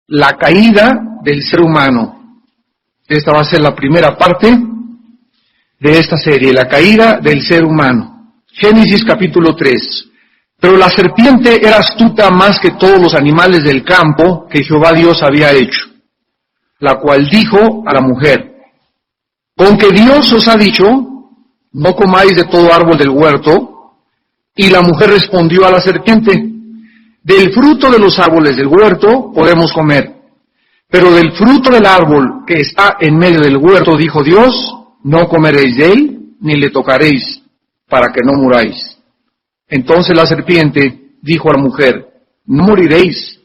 la caída del ser humano. Esta va a ser la primera parte de esta serie, la caída del ser humano. Génesis capítulo 3. Pero la serpiente era astuta más que todos los animales del campo que Jehová Dios había hecho, la cual dijo a la mujer: con que Dios os ha dicho, no comáis de todo árbol del huerto. Y la mujer respondió a la serpiente: del fruto de los árboles del huerto podemos comer, pero del fruto del árbol que está en medio del huerto, dijo Dios, no comeréis de él, ni le tocaréis, para que no muráis. Entonces la serpiente dijo a la mujer: no moriréis,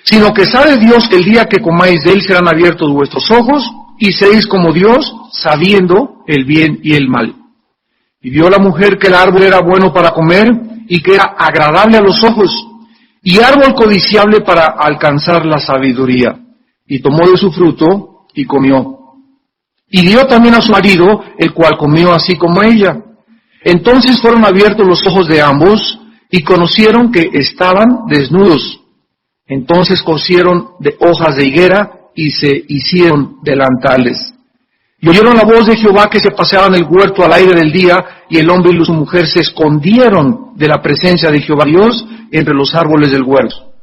sino que sabe Dios que el día que comáis de él serán abiertos vuestros ojos, y seréis como Dios, sabiendo el bien y el mal. Y vio la mujer que el árbol era bueno para comer, y que era agradable a los ojos, y árbol codiciable para alcanzar la sabiduría. Y tomó de su fruto, y comió. Y dio también a su marido, el cual comió así como ella. Entonces fueron abiertos los ojos de ambos, y conocieron que estaban desnudos. Entonces cosieron de hojas de higuera, y se hicieron delantales. Y oyeron la voz de Jehová que se paseaba en el huerto al aire del día, y el hombre y su mujer se escondieron de la presencia de Jehová Dios entre los árboles del huerto.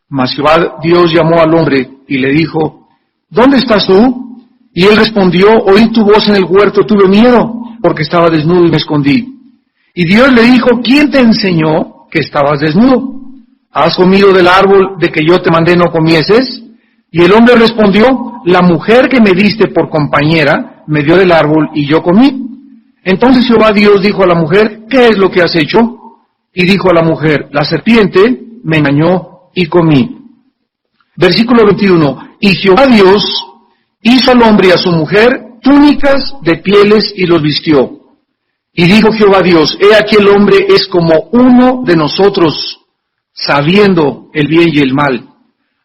Mas Jehová Dios llamó al hombre y le dijo: ¿dónde estás tú? Y él respondió: oí tu voz en el huerto, tuve miedo, porque estaba desnudo y me escondí. Y Dios le dijo: ¿quién te enseñó que estabas desnudo? ¿Has comido del árbol de que yo te mandé no comieses? Y el hombre respondió: la mujer que me diste por compañera me dio del árbol y yo comí. Entonces Jehová Dios dijo a la mujer: ¿qué es lo que has hecho? Y dijo a la mujer: la serpiente me engañó y comí. Versículo 21. Y Jehová Dios hizo al hombre y a su mujer túnicas de pieles y los vistió. Y dijo Jehová Dios: he aquí el hombre es como uno de nosotros, sabiendo el bien y el mal.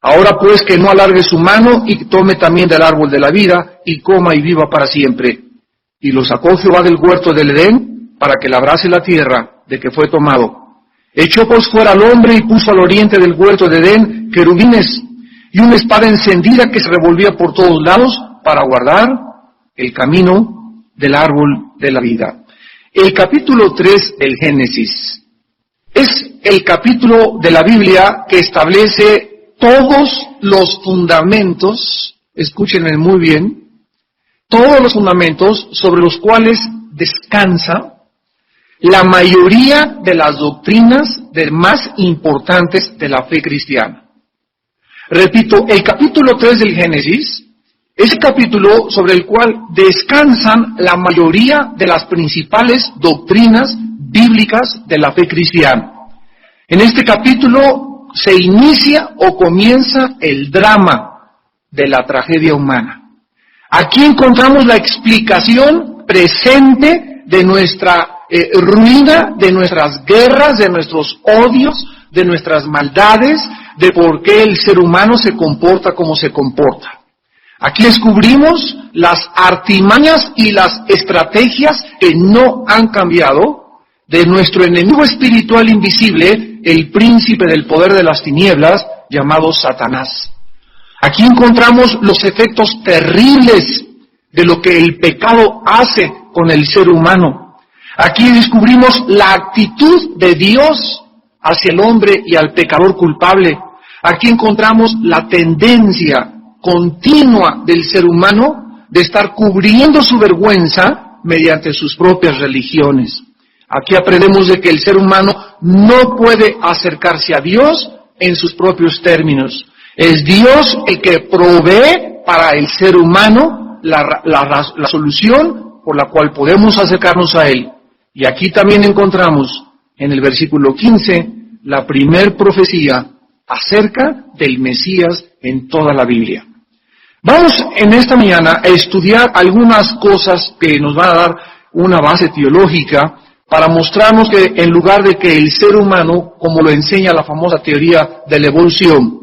Ahora pues que no alargue su mano y tome también del árbol de la vida y coma y viva para siempre. Y lo sacó Jehová del huerto del Edén para que labrase la tierra de que fue tomado. Echó pues fuera al hombre y puso al oriente del huerto de Edén querubines y una espada encendida que se revolvía por todos lados para guardar el camino del árbol de la vida. El capítulo 3 del Génesis es el capítulo de la Biblia que establece todos los fundamentos, escúchenme muy bien, todos los fundamentos sobre los cuales descansa la mayoría de las doctrinas más importantes de la fe cristiana. Repito, el capítulo 3 del Génesis es el capítulo sobre el cual descansan la mayoría de las principales doctrinas bíblicas de la fe cristiana. En este capítulo se inicia o comienza el drama de la tragedia humana. Aquí encontramos la explicación presente de nuestra ruina, de nuestras guerras, de nuestros odios, de nuestras maldades, de por qué el ser humano se comporta como se comporta. Aquí descubrimos las artimañas y las estrategias que no han cambiado de nuestro enemigo espiritual invisible, el príncipe del poder de las tinieblas, llamado Satanás. Aquí encontramos los efectos terribles de lo que el pecado hace con el ser humano. Aquí descubrimos la actitud de Dios hacia el hombre y al pecador culpable. Aquí encontramos la tendencia continua del ser humano de estar cubriendo su vergüenza mediante sus propias religiones. Aquí aprendemos de que el ser humano no puede acercarse a Dios en sus propios términos. Es Dios el que provee para el ser humano la solución por la cual podemos acercarnos a Él. Y aquí también encontramos en el versículo 15 la primer profecía acerca del Mesías en toda la Biblia. Vamos en esta mañana a estudiar algunas cosas que nos van a dar una base teológica para mostrarnos que en lugar de que el ser humano, como lo enseña la famosa teoría de la evolución,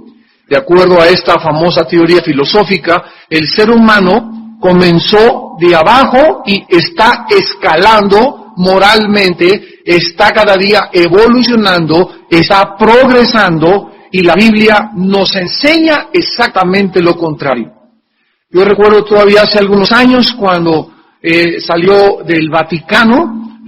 de acuerdo a esta famosa teoría filosófica, el ser humano comenzó de abajo y está escalando moralmente, está cada día evolucionando, está progresando y la Biblia nos enseña exactamente lo contrario. Yo recuerdo todavía hace algunos años cuando salió del Vaticano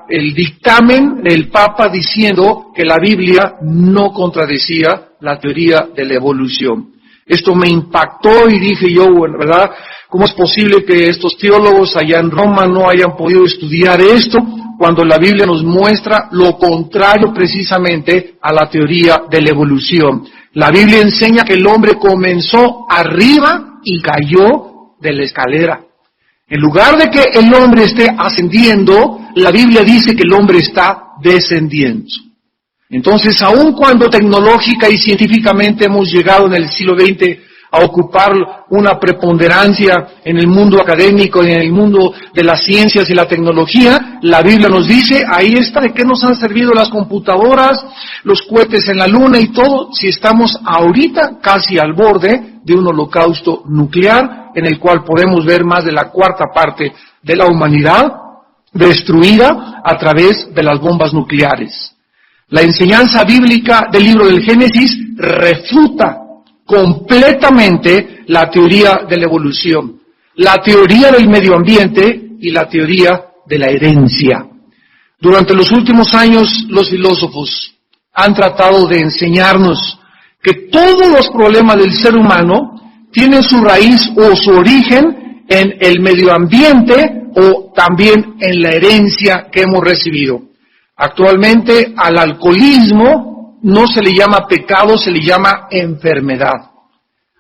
el dictamen del Papa diciendo que la Biblia no contradecía la teoría de la evolución. Esto me impactó y dije yo, bueno, ¿verdad? ¿Cómo es posible que estos teólogos allá en Roma no hayan podido estudiar esto cuando la Biblia nos muestra lo contrario precisamente a la teoría de la evolución? La Biblia enseña que el hombre comenzó arriba y cayó de la escalera. En lugar de que el hombre esté ascendiendo, la Biblia dice que el hombre está descendiendo. Entonces, aun cuando tecnológica y científicamente hemos llegado en el siglo XX a ocupar una preponderancia en el mundo académico y en el mundo de las ciencias y la tecnología, la Biblia nos dice, ahí está, ¿de qué nos han servido las computadoras, los cohetes en la luna y todo, si estamos ahorita casi al borde de un holocausto nuclear en el cual podemos ver más de la cuarta parte de la humanidad destruida a través de las bombas nucleares? La enseñanza bíblica del libro del Génesis refuta completamente la teoría de la evolución, la teoría del medio ambiente y la teoría de la herencia. Durante los últimos años, los filósofos han tratado de enseñarnos que todos los problemas del ser humano tienen su raíz o su origen en el medio ambiente o también en la herencia que hemos recibido. Actualmente al alcoholismo no se le llama pecado, se le llama enfermedad.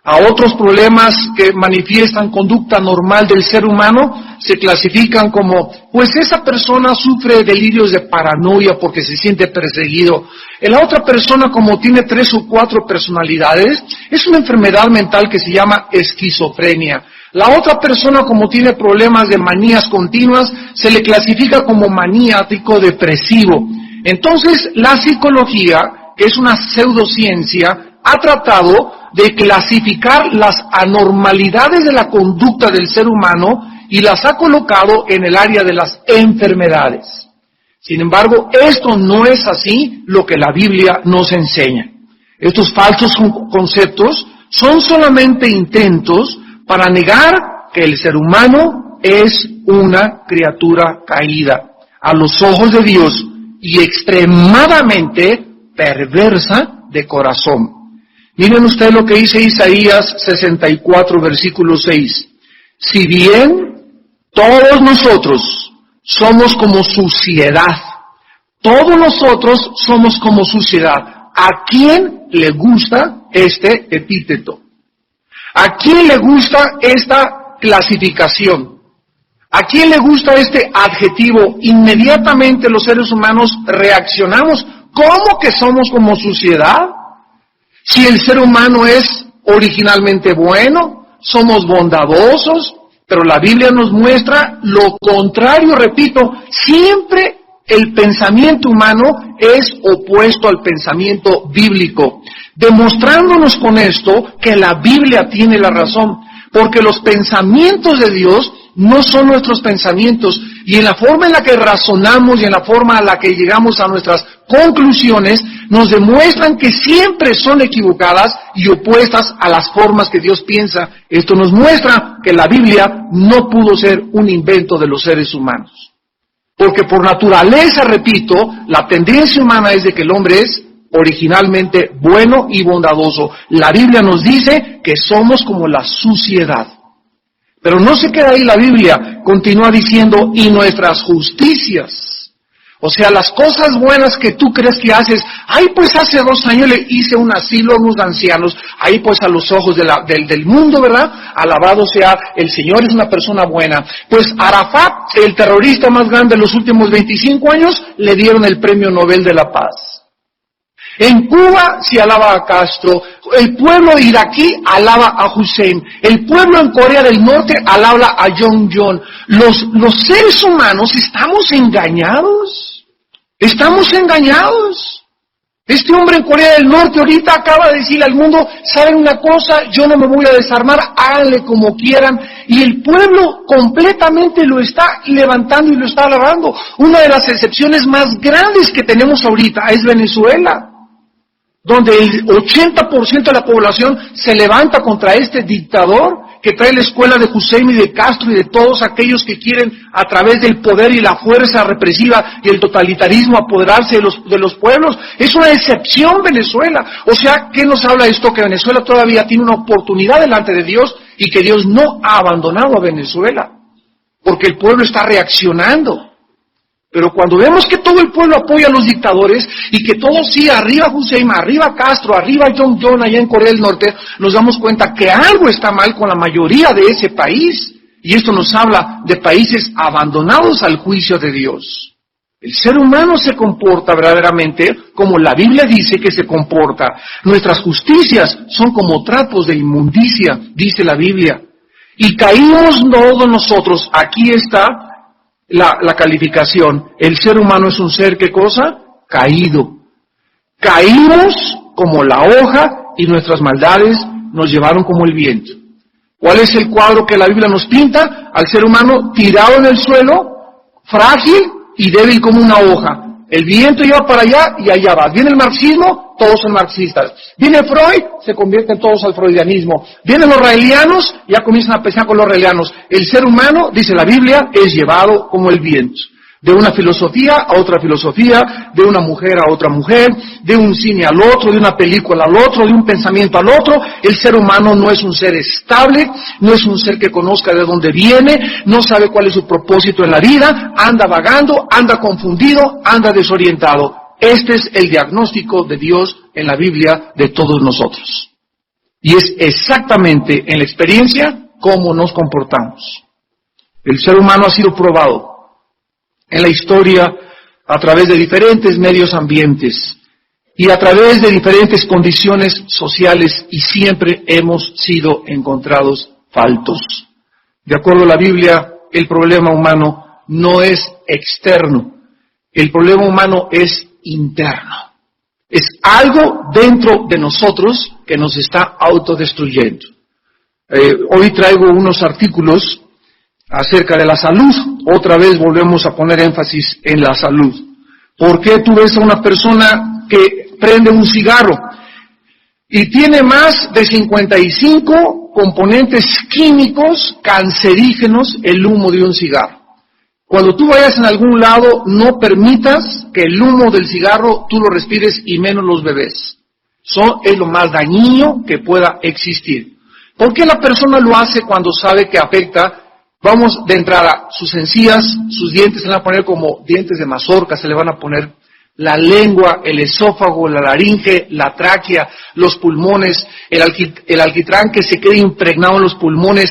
A otros problemas que manifiestan conducta normal del ser humano se clasifican como, pues esa persona sufre delirios de paranoia porque se siente perseguido. La otra persona, como tiene 3 o 4 personalidades, es una enfermedad mental que se llama esquizofrenia. La otra persona, como tiene problemas de manías continuas, se le clasifica como maníaco depresivo. Entonces, la psicología, que es una pseudociencia, ha tratado de clasificar las anormalidades de la conducta del ser humano y las ha colocado en el área de las enfermedades. Sin embargo, esto no es así lo que la Biblia nos enseña. Estos falsos conceptos son solamente intentos para negar que el ser humano es una criatura caída a los ojos de Dios y extremadamente perversa de corazón. Miren ustedes lo que dice Isaías 64, versículo 6. Si bien todos nosotros somos como suciedad, todos nosotros somos como suciedad. ¿A quién le gusta este epíteto? ¿A quién le gusta esta clasificación? ¿A quién le gusta este adjetivo? Inmediatamente los seres humanos reaccionamos. ¿Cómo que somos como suciedad? Si el ser humano es originalmente bueno, somos bondadosos, pero la Biblia nos muestra lo contrario, repito, siempre el pensamiento humano es opuesto al pensamiento bíblico, demostrándonos con esto que la Biblia tiene la razón, porque los pensamientos de Dios no son nuestros pensamientos, y en la forma en la que razonamos y en la forma en la que llegamos a nuestras conclusiones, nos demuestran que siempre son equivocadas y opuestas a las formas que Dios piensa. Esto nos muestra que la Biblia no pudo ser un invento de los seres humanos. Porque por naturaleza, repito, la tendencia humana es de que el hombre es originalmente bueno y bondadoso. La Biblia nos dice que somos como la suciedad. Pero no se queda ahí la Biblia, continúa diciendo, y nuestras justicias. O sea, las cosas buenas que tú crees que haces, ay, pues hace 2 años le hice un asilo a unos ancianos, ahí pues a los ojos del mundo, ¿verdad? Alabado sea, el Señor es una persona buena. Pues Arafat, el terrorista más grande de los últimos 25 años, le dieron el Premio Nobel de la Paz. En Cuba se alaba a Castro, el pueblo iraquí alaba a Hussein, el pueblo en Corea del Norte alaba a Jong-un. Los seres humanos estamos engañados. Estamos engañados. Este hombre en Corea del Norte ahorita acaba de decirle al mundo, ¿saben una cosa? Yo no me voy a desarmar, háganle como quieran. Y el pueblo completamente lo está levantando y lo está alabando. Una de las excepciones más grandes que tenemos ahorita es Venezuela. donde el 80% de la población se levanta contra este dictador que trae la escuela de Hussein y de Castro y de todos aquellos que quieren a través del poder y la fuerza represiva y el totalitarismo apoderarse de los pueblos. Es una excepción Venezuela. O sea, ¿qué nos habla esto? Que Venezuela todavía tiene una oportunidad delante de Dios y que Dios no ha abandonado a Venezuela, porque el pueblo está reaccionando. Pero cuando vemos que todo el pueblo apoya a los dictadores y que todos sí, arriba Hussein, arriba Castro, arriba John allá en Corea del Norte, nos damos cuenta que algo está mal con la mayoría de ese país. Y esto nos habla de países abandonados al juicio de Dios. El ser humano se comporta verdaderamente como la Biblia dice que se comporta. Nuestras justicias son como trapos de inmundicia, dice la Biblia. Y caímos todos nosotros, aquí está la calificación. El ser humano es un ser, ¿qué cosa? Caído. Caímos como la hoja y nuestras maldades nos llevaron como el viento. ¿Cuál es el cuadro que la Biblia nos pinta? Al ser humano tirado en el suelo, frágil y débil como una hoja. El viento lleva para allá y allá va. Viene el marxismo, todos son marxistas. Viene Freud, se convierten todos al freudianismo. Vienen los raelianos, ya comienzan a pensar con los raelianos. El ser humano, dice la Biblia, es llevado como el viento. De una filosofía a otra filosofía, de una mujer a otra mujer, de un cine al otro, de una película al otro, de un pensamiento al otro. El ser humano no es un ser estable, no es un ser que conozca de dónde viene, no sabe cuál es su propósito en la vida, anda vagando, anda confundido, anda desorientado. Este es el diagnóstico de Dios en la Biblia de todos nosotros. Y es exactamente en la experiencia cómo nos comportamos. El ser humano ha sido probado en la historia a través de diferentes medios ambientes y a través de diferentes condiciones sociales y siempre hemos sido encontrados faltos. De acuerdo a la Biblia, el problema humano no es externo, el problema humano es interno. Es algo dentro de nosotros que nos está autodestruyendo. Hoy traigo unos artículos acerca de la salud. Otra vez volvemos a poner énfasis en la salud. ¿Por qué tú ves a una persona que prende un cigarro y tiene más de 55 componentes químicos cancerígenos el humo de un cigarro? Cuando tú vayas en algún lado, no permitas que el humo del cigarro tú lo respires y menos los bebés. Eso es lo más dañino que pueda existir. ¿Por qué la persona lo hace cuando sabe que afecta? Vamos de entrada, sus encías, sus dientes se le van a poner como dientes de mazorca, se le van a poner la lengua, el esófago, la laringe, la tráquea, los pulmones, el alquitrán que se quede impregnado en los pulmones,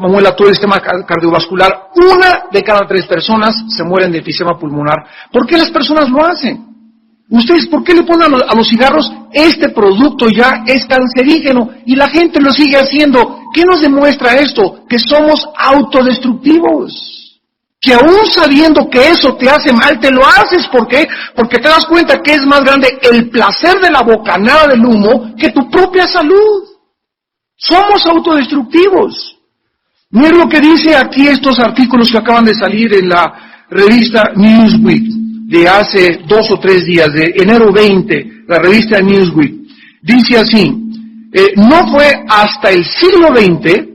muela todo el sistema cardiovascular. 1 de cada 3 personas se mueren de enfisema pulmonar. ¿Por qué las personas lo hacen? ¿Ustedes por qué le ponen a los cigarros? Este producto ya es cancerígeno y la gente lo sigue haciendo. ¿Qué nos demuestra esto? Que somos autodestructivos. Que aún sabiendo que eso te hace mal, te lo haces. ¿Por qué? Porque te das cuenta que es más grande el placer de la bocanada del humo que tu propia salud. Somos autodestructivos. Miren lo que dice aquí estos artículos que acaban de salir en la revista Newsweek de hace 2 o 3 días, de enero 20, la revista Newsweek. Dice así: no fue hasta el siglo XX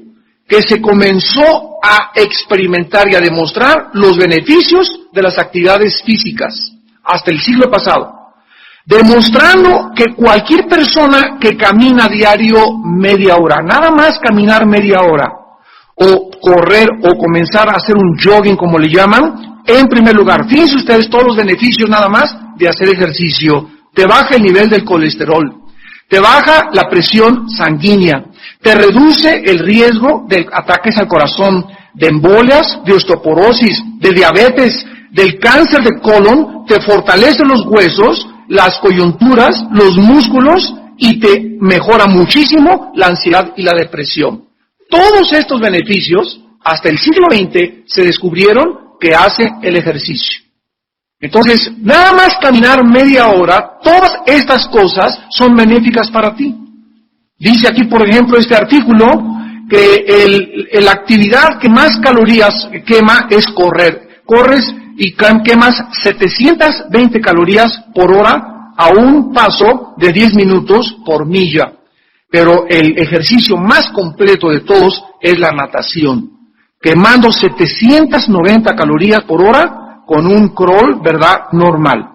que se comenzó a experimentar y a demostrar los beneficios de las actividades físicas, hasta el siglo pasado, demostrando que cualquier persona que camina diario media hora, nada más caminar media hora, o correr o comenzar a hacer un jogging como le llaman, en primer lugar, fíjense ustedes todos los beneficios nada más de hacer ejercicio. Te baja el nivel del colesterol, te baja la presión sanguínea, te reduce el riesgo de ataques al corazón, de embolias, de osteoporosis, de diabetes, del cáncer de colon, te fortalece los huesos, las coyunturas, los músculos y te mejora muchísimo la ansiedad y la depresión. Todos estos beneficios, hasta el siglo XX, se descubrieron que hace el ejercicio. Entonces, nada más caminar media hora, todas estas cosas son benéficas para ti. Dice aquí, por ejemplo, este artículo, que la actividad que más calorías quema es correr. Corres y quemas 720 calorías por hora a un paso de 10 minutos por milla. Pero el ejercicio más completo de todos es la natación, quemando 790 calorías por hora con un crawl, ¿verdad?, normal.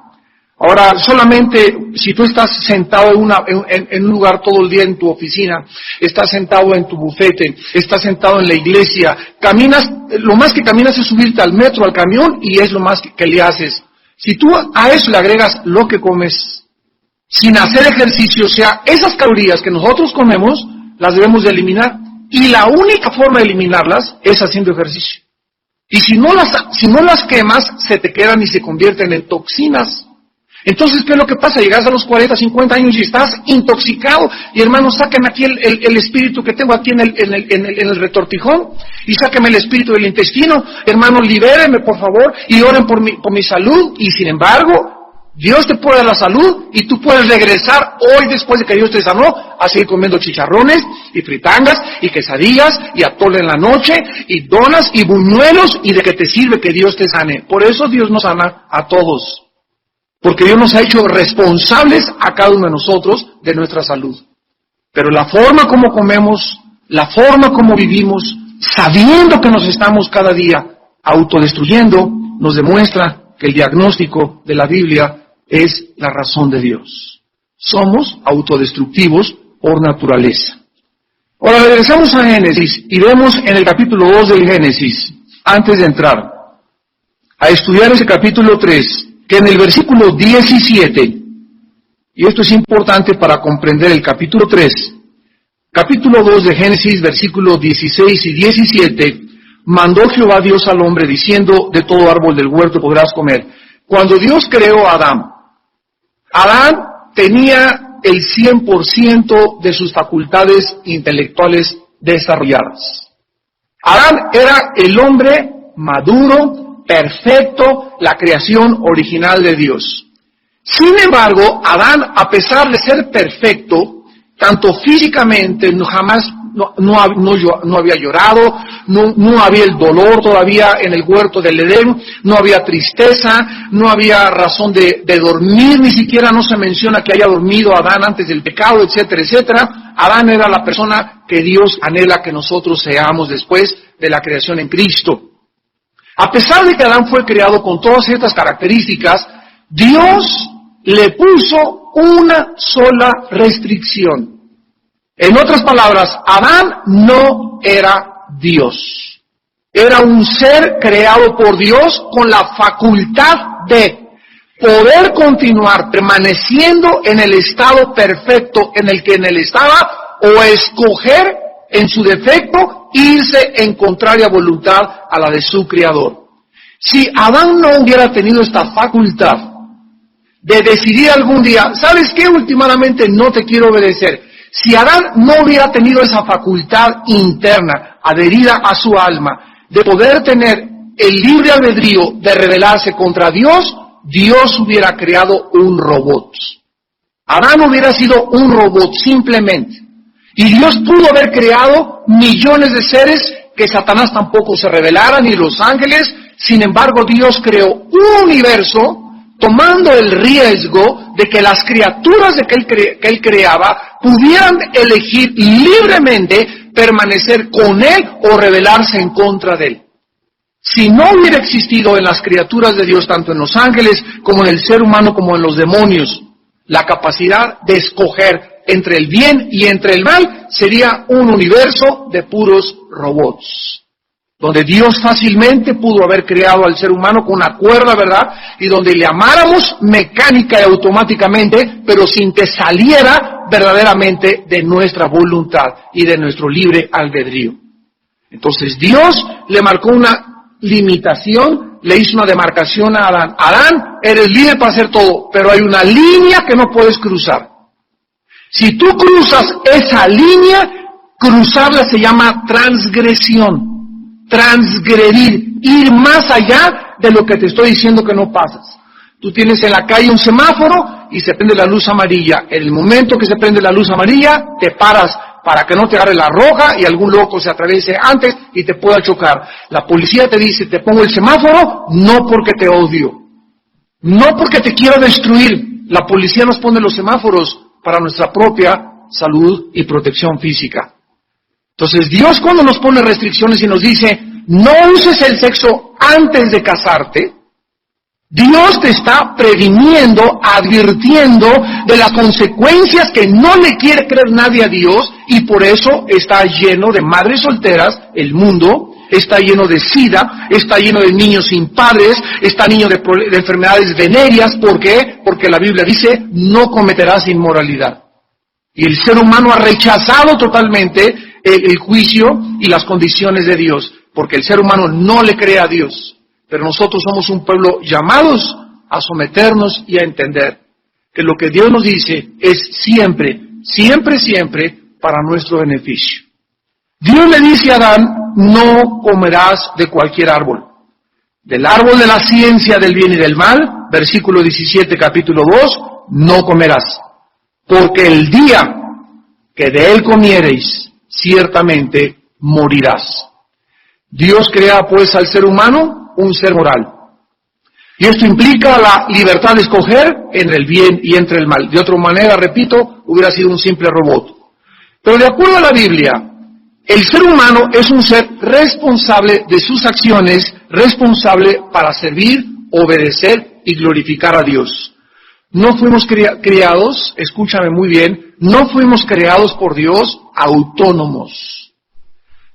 Ahora, solamente si tú estás sentado en un lugar todo el día en tu oficina, estás sentado en tu bufete, estás sentado en la iglesia, caminas, lo más que caminas es subirte al metro, al camión, y es lo más que le haces. Si tú a eso le agregas lo que comes, sin hacer ejercicio, o sea, esas calorías que nosotros comemos, las debemos de eliminar. Y la única forma de eliminarlas es haciendo ejercicio. Y si no las quemas, se te quedan y se convierten en toxinas. Entonces, ¿qué es lo que pasa? Llegas a los 40, 50 años y estás intoxicado. Y hermano, sáqueme aquí el espíritu que tengo aquí en el retortijón. Y sáqueme el espíritu del intestino. Hermano, libéreme, por favor, y oren por mi salud. Y sin embargo, Dios te puede dar la salud y tú puedes regresar hoy, después de que Dios te sanó, a seguir comiendo chicharrones y fritangas y quesadillas y atole en la noche y donas y buñuelos. ¿Y de qué te sirve que Dios te sane? Por eso Dios nos sana a todos. Porque Dios nos ha hecho responsables a cada uno de nosotros de nuestra salud. Pero la forma como comemos, la forma como vivimos, sabiendo que nos estamos cada día autodestruyendo, nos demuestra que el diagnóstico de la Biblia es la razón de Dios. Somos autodestructivos por naturaleza. Ahora regresamos a Génesis y vemos en el capítulo 2 del Génesis, antes de entrar a estudiar ese capítulo 3, que en el versículo 17, y esto es importante para comprender el capítulo 3, capítulo 2 de Génesis, versículos 16 y 17, mandó Jehová Dios al hombre diciendo, de todo árbol del huerto podrás comer. Cuando Dios creó a Adán tenía el 100% de sus facultades intelectuales desarrolladas. Adán era el hombre maduro, perfecto, la creación original de Dios. Sin embargo, Adán, a pesar de ser perfecto, tanto físicamente, no había llorado, no había el dolor todavía en el huerto del Edén, no había tristeza, no había razón de dormir, ni siquiera no se menciona que haya dormido Adán antes del pecado, etcétera, etcétera. Adán era la persona que Dios anhela que nosotros seamos después de la creación en Cristo. A pesar de que Adán fue creado con todas estas características, Dios le puso una sola restricción. En otras palabras, Adán no era Dios. Era un ser creado por Dios con la facultad de poder continuar permaneciendo en el estado perfecto en el que él estaba, o escoger en su defecto irse en contraria voluntad a la de su Creador. Si Adán no hubiera tenido esta facultad de decidir algún día, ¿sabes qué? Últimamente no te quiero obedecer. Si Adán no hubiera tenido esa facultad interna, adherida a su alma, de poder tener el libre albedrío de rebelarse contra Dios, Dios hubiera creado un robot. Adán hubiera sido un robot simplemente. Y Dios pudo haber creado millones de seres que Satanás tampoco se rebelara, ni los ángeles. Sin embargo, Dios creó un universo tomando el riesgo de que las criaturas que él creaba pudieran elegir libremente permanecer con él o rebelarse en contra de él. Si no hubiera existido en las criaturas de Dios, tanto en los ángeles como en el ser humano como en los demonios, la capacidad de escoger entre el bien y entre el mal, sería un universo de puros robots, donde Dios fácilmente pudo haber creado al ser humano con una cuerda, ¿verdad? Y donde le amáramos mecánica y automáticamente, pero sin que saliera verdaderamente de nuestra voluntad y de nuestro libre albedrío. Entonces Dios le marcó una limitación, le hizo una demarcación a Adán. Adán, eres libre para hacer todo, pero hay una línea que no puedes cruzar. Si tú cruzas esa línea, cruzarla se llama transgresión, transgredir, ir más allá de lo que te estoy diciendo que no pasas. Tú tienes en la calle un semáforo y se prende la luz amarilla. En el momento que se prende la luz amarilla, te paras para que no te agarre la roja y algún loco se atraviese antes y te pueda chocar. La policía te dice, te pongo el semáforo, no porque te odio. No porque te quiera destruir. La policía nos pone los semáforos para nuestra propia salud y protección física. Entonces Dios, cuando nos pone restricciones y nos dice, no uses el sexo antes de casarte, Dios te está previniendo, advirtiendo de las consecuencias que no le quiere creer nadie a Dios, y por eso está lleno de madres solteras el mundo, está lleno de SIDA, está lleno de niños sin padres, está lleno de enfermedades venéreas. ¿Por qué? Porque la Biblia dice, no cometerás inmoralidad. Y el ser humano ha rechazado totalmente el juicio y las condiciones de Dios, porque el ser humano no le cree a Dios. Pero nosotros somos un pueblo llamados a someternos y a entender que lo que Dios nos dice es siempre, siempre, siempre para nuestro beneficio. Dios le dice a Adán, no comerás de cualquier árbol. Del árbol de la ciencia del bien y del mal, versículo 17, capítulo 2, no comerás. Porque el día que de él comiereis, ciertamente morirás. Dios crea pues al ser humano un ser moral. Y esto implica la libertad de escoger entre el bien y entre el mal. De otra manera, repito, hubiera sido un simple robot. Pero de acuerdo a la Biblia, el ser humano es un ser responsable de sus acciones, responsable para servir, obedecer y glorificar a Dios. No fuimos creados, escúchame muy bien, no fuimos creados por Dios autónomos.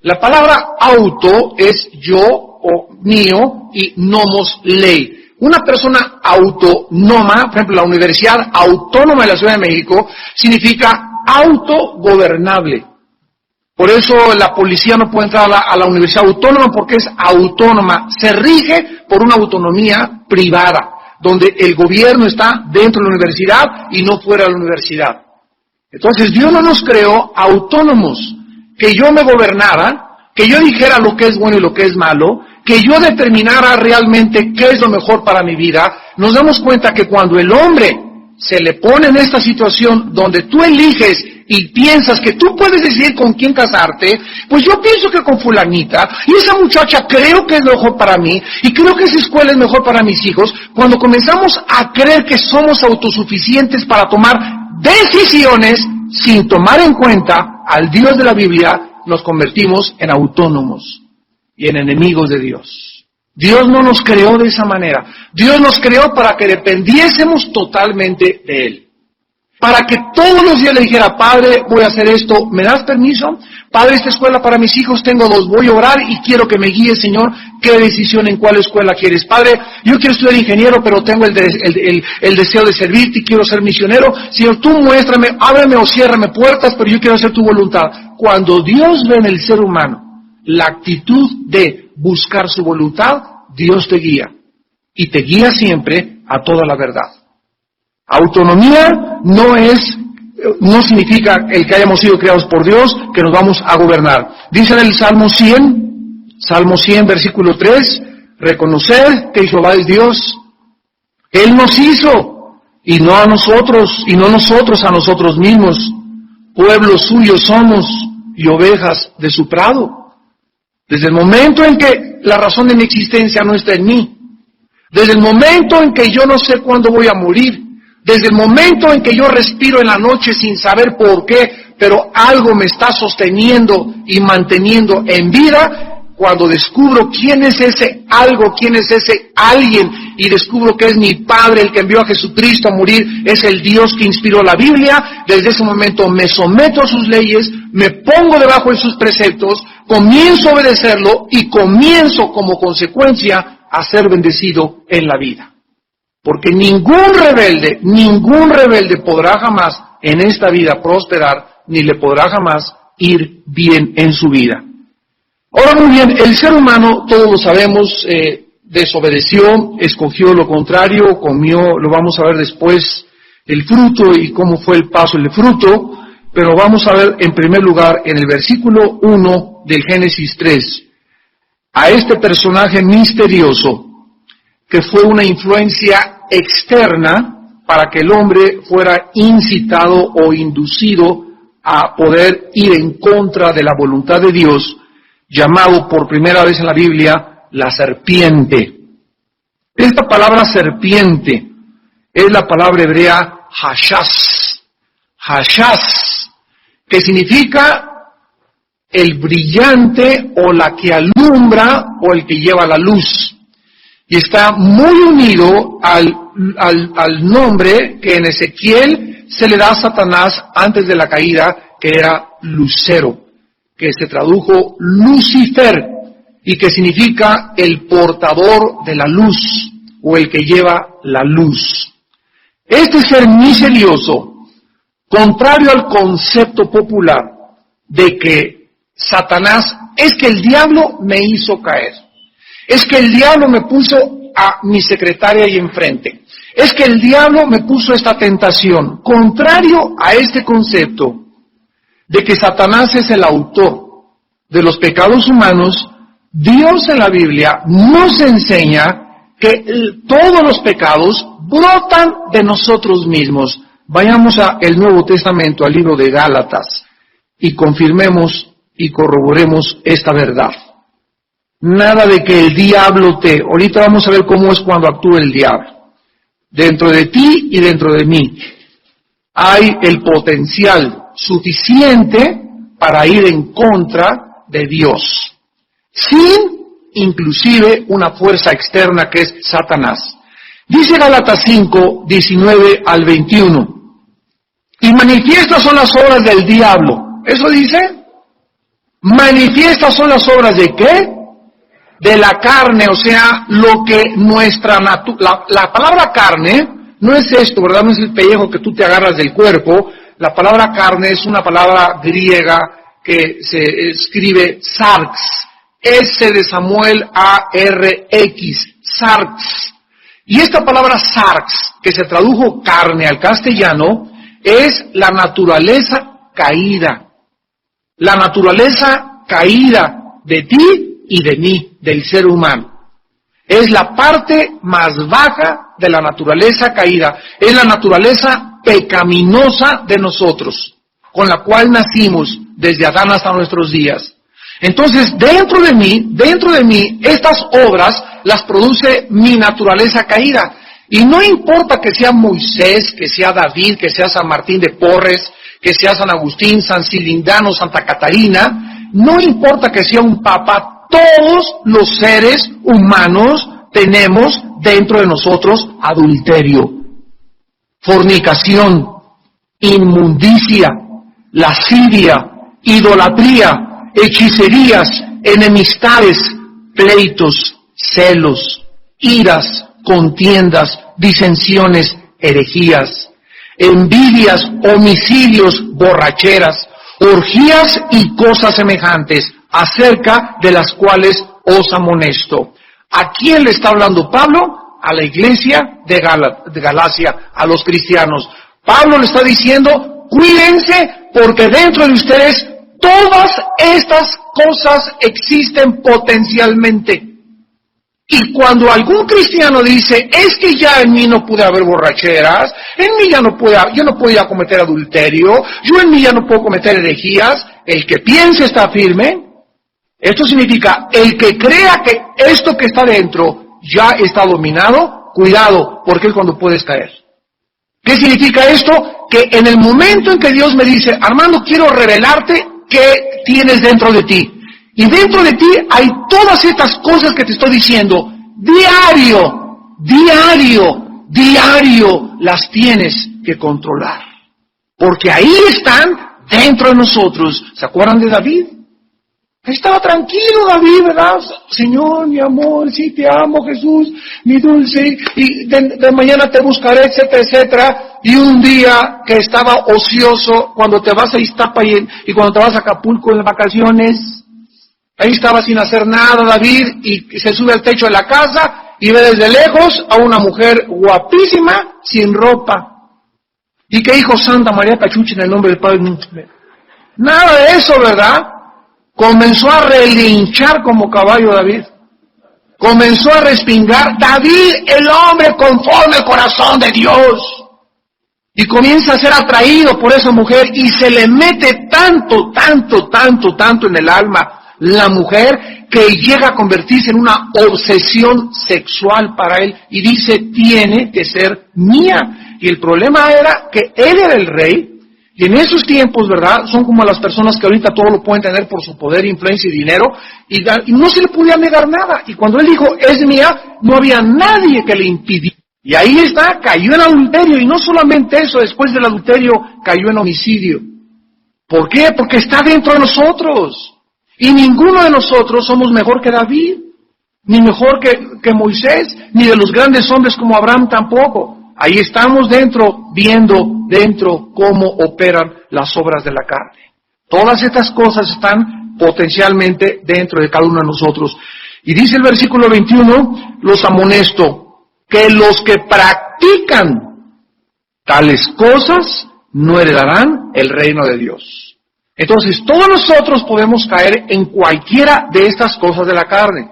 La palabra auto es yo o mío y nomos ley. Una persona autónoma, por ejemplo, la Universidad Autónoma de la Ciudad de México, significa autogobernable. Por eso la policía no puede entrar a la Universidad Autónoma porque es autónoma. Se rige por una autonomía privada, donde el gobierno está dentro de la universidad y no fuera de la universidad. Entonces Dios no nos creó autónomos, que yo me gobernara, que yo dijera lo que es bueno y lo que es malo, que yo determinara realmente qué es lo mejor para mi vida. Nos damos cuenta que cuando el hombre se le pone en esta situación donde tú eliges y piensas que tú puedes decidir con quién casarte, pues yo pienso que con fulanita, y esa muchacha creo que es lo mejor para mí, y creo que esa escuela es mejor para mis hijos. Cuando comenzamos a creer que somos autosuficientes para tomar decisiones sin tomar en cuenta al Dios de la Biblia, nos convertimos en autónomos y en enemigos de Dios. Dios no nos creó de esa manera. Dios nos creó para que dependiésemos totalmente de Él. Para que todos los días le dijera, Padre, voy a hacer esto, ¿me das permiso? Padre, esta escuela para mis hijos, tengo 2, voy a orar y quiero que me guíes, Señor, qué decisión en cuál escuela quieres. Padre, yo quiero estudiar ingeniero, pero tengo el deseo de servirte y quiero ser misionero. Señor, tú muéstrame, ábreme o ciérrame puertas, pero yo quiero hacer tu voluntad. Cuando Dios ve en el ser humano la actitud de buscar su voluntad, Dios te guía. Y te guía siempre a toda la verdad. Autonomía no significa el que hayamos sido creados por Dios, que nos vamos a gobernar. Dice en el Salmo 100, versículo 3, reconocer que Jehová es Dios. Él nos hizo, y no a nosotros, y no nosotros a nosotros mismos. Pueblo suyo somos, y ovejas de su prado. Desde el momento en que la razón de mi existencia no está en mí, desde el momento en que yo no sé cuándo voy a morir, desde el momento en que yo respiro en la noche sin saber por qué, pero algo me está sosteniendo y manteniendo en vida, cuando descubro quién es ese algo, quién es ese alguien, y descubro que es mi Padre, el que envió a Jesucristo a morir, es el Dios que inspiró la Biblia, desde ese momento me someto a sus leyes, me pongo debajo de sus preceptos, comienzo a obedecerlo y comienzo como consecuencia a ser bendecido en la vida. Porque ningún rebelde podrá jamás en esta vida prosperar, ni le podrá jamás ir bien en su vida. Ahora muy bien, el ser humano, todos lo sabemos, desobedeció, escogió lo contrario, comió, lo vamos a ver después, el fruto y cómo fue el paso del fruto, pero vamos a ver en primer lugar en el versículo 1 del Génesis 3, a este personaje misterioso, que fue una influencia externa para que el hombre fuera incitado o inducido a poder ir en contra de la voluntad de Dios, llamado por primera vez en la Biblia la serpiente. Esta palabra serpiente es la palabra hebrea hashas, que significa el brillante o la que alumbra o el que lleva la luz. Y está muy unido al nombre que en Ezequiel se le da a Satanás antes de la caída, que era Lucero, que se tradujo Lucifer y que significa el portador de la luz o el que lleva la luz. Este ser misterioso, contrario al concepto popular de que Satanás es que el diablo me hizo caer, es que el diablo me puso a mi secretaria ahí enfrente, es que el diablo me puso esta tentación. Contrario a este concepto de que Satanás es el autor de los pecados humanos, Dios en la Biblia nos enseña que todos los pecados brotan de nosotros mismos. Vayamos al Nuevo Testamento, al libro de Gálatas, y confirmemos y corroboremos esta verdad. Nada de que el diablo ahorita vamos a ver cómo es cuando actúa el diablo. Dentro de ti y dentro de mí hay el potencial suficiente para ir en contra de Dios, sin inclusive una fuerza externa que es Satanás. Dice Gálatas 5, 19 al 21. Y manifiestas son las obras del diablo. ¿Eso dice? Manifiestas son las obras de ¿qué? De la carne, o sea, lo que nuestra la palabra carne no es esto, ¿verdad? No es el pellejo que tú te agarras del cuerpo. La palabra carne es una palabra griega que se escribe sarx, S de Samuel A-R-X, sarx. Y esta palabra sarx, que se tradujo carne al castellano, es la naturaleza caída. La naturaleza caída de ti y de mí, del ser humano. Es la parte más baja de la naturaleza caída. Es la naturaleza pecaminosa de nosotros, con la cual nacimos desde Adán hasta nuestros días. Entonces, dentro de mí, estas obras las produce mi naturaleza caída. Y no importa que sea Moisés, que sea David, que sea San Martín de Porres, que sea San Agustín, San Cilindano, Santa Catarina, no importa que sea un papa, todos los seres humanos tenemos dentro de nosotros adulterio, fornicación, inmundicia, lascivia, idolatría, hechicerías, enemistades, pleitos, celos, iras, contiendas, disensiones, herejías, envidias, homicidios, borracheras, orgías y cosas semejantes, acerca de las cuales os amonesto. ¿A quién le está hablando Pablo? A la iglesia de Galacia, a los cristianos. Pablo le está diciendo, cuídense porque dentro de ustedes todas estas cosas existen potencialmente. Y cuando algún cristiano dice, es que ya en mí no puede haber borracheras, en mí yo no puedo cometer adulterio, yo en mí ya no puedo cometer herejías, el que piense está firme. Esto significa, el que crea que esto que está dentro ya está dominado, cuidado, porque es cuando puedes caer. ¿Qué significa esto? Que en el momento en que Dios me dice, Armando, quiero revelarte qué tienes dentro de ti. Y dentro de ti hay todas estas cosas que te estoy diciendo. Diario las tienes que controlar. Porque ahí están dentro de nosotros. ¿Se acuerdan de David? Estaba tranquilo David, ¿verdad? Señor, mi amor, sí te amo, Jesús, mi dulce, y de mañana te buscaré, etcétera, etcétera. Y un día que estaba ocioso, cuando te vas a Iztapa y cuando te vas a Acapulco en las vacaciones, ahí estaba sin hacer nada David, y se sube al techo de la casa y ve desde lejos a una mujer guapísima, sin ropa. ¿Y qué dijo Santa María Cachucha en el nombre del Padre? Nada de eso, ¿verdad? Comenzó a relinchar como caballo David. Comenzó a respingar. David, el hombre conforme al corazón de Dios. Y comienza a ser atraído por esa mujer y se le mete tanto en el alma la mujer, que llega a convertirse en una obsesión sexual para él y dice, tiene que ser mía. Y el problema era que él era el rey, y en esos tiempos, ¿verdad? Son como las personas que ahorita todo lo pueden tener por su poder, influencia y dinero, y no se le podía negar nada. Y cuando él dijo, es mía, no había nadie que le impidiera. Y ahí está, cayó en adulterio, y no solamente eso, después del adulterio cayó en homicidio. ¿Por qué? Porque está dentro de nosotros. Y ninguno de nosotros somos mejor que David, ni mejor que Moisés, ni de los grandes hombres como Abraham tampoco. Ahí estamos dentro, viendo dentro cómo operan las obras de la carne. Todas estas cosas están potencialmente dentro de cada uno de nosotros. Y dice el versículo 21, los amonesto, que los que practican tales cosas no heredarán el reino de Dios. Entonces, todos nosotros podemos caer en cualquiera de estas cosas de la carne.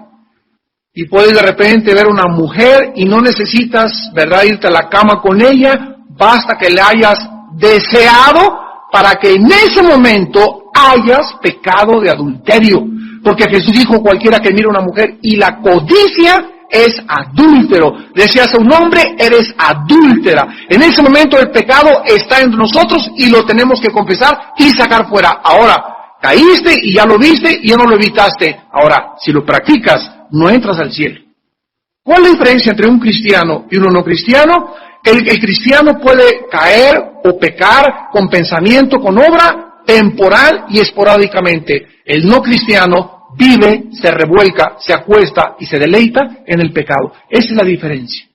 Y puedes de repente ver una mujer y no necesitas, ¿verdad?, irte a la cama con ella, basta que le hayas deseado para que en ese momento hayas pecado de adulterio. Porque Jesús dijo, cualquiera que mire a una mujer y la codicia es adúltero. Deseas a un hombre, eres adúltera. En ese momento el pecado está entre nosotros y lo tenemos que confesar y sacar fuera. Ahora, caíste y ya lo viste y ya no lo evitaste. Ahora, si lo practicas, no entras al cielo. ¿Cuál es la diferencia entre un cristiano y un no cristiano? El cristiano puede caer o pecar con pensamiento, con obra, temporal y esporádicamente. El no cristiano vive, se revuelca, se acuesta y se deleita en el pecado. Esa es la diferencia.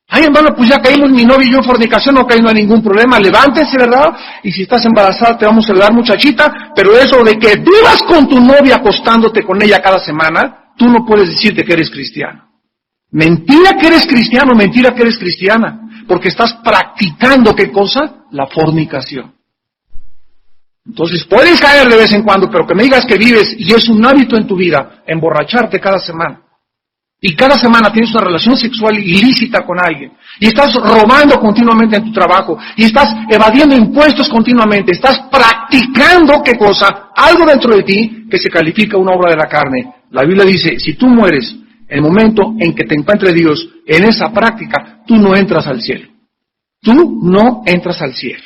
Ay, hermano, pues ya caímos mi novio y yo en fornicación, no hay ningún problema, levántense, ¿verdad? Y si estás embarazada te vamos a ayudar, muchachita, pero eso de que vivas con tu novia acostándote con ella cada semana, tú no puedes decirte que eres cristiano. Mentira que eres cristiano, mentira que eres cristiana, porque estás practicando, ¿qué cosa? La fornicación. Entonces puedes caer de vez en cuando, pero que me digas que vives y es un hábito en tu vida, emborracharte cada semana. Y cada semana tienes una relación sexual ilícita con alguien. Y estás robando continuamente en tu trabajo. Y estás evadiendo impuestos continuamente. Estás practicando, ¿qué cosa? Algo dentro de ti que se califica una obra de la carne. La Biblia dice, si tú mueres en el momento en que te encuentre Dios en esa práctica, tú no entras al cielo. Tú no entras al cielo.